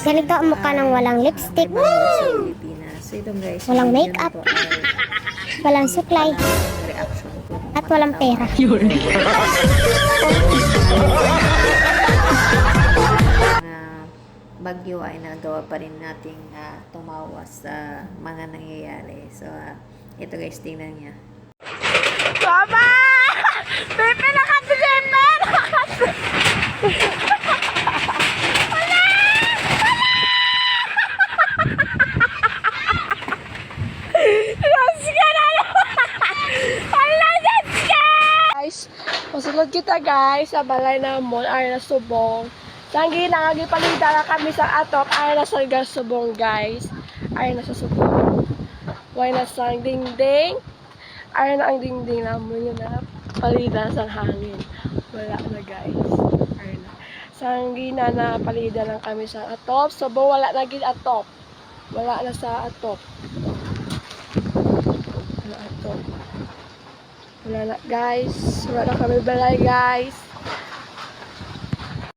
Ganito ang mukha ng walang lipstick, sa Pilipinas. So ito guys, walang yung makeup, video na to ay walang suklay, reaction ko. at walang pera. Bagyo ay nagawa pa rin nating tumawa sa mga nangyayari. So, ito guys, tingnan niya. Mama! Pepe na ka December! Guys, masulod kita guys sa balay na mall ay na subong. Sanggi nangagipalita na kami sa atop ay na sa subong guys. Ay na sa subong. Way na sang dingding. Ay na ang dingding namun yun na palida sa hangin. Wala na guys. Ay na. Sanggi na palida lang kami sa atop. Subong wala na gid atop. Wala na sa atop. Wala atop. Wala na guys. Wala na kami balay guys.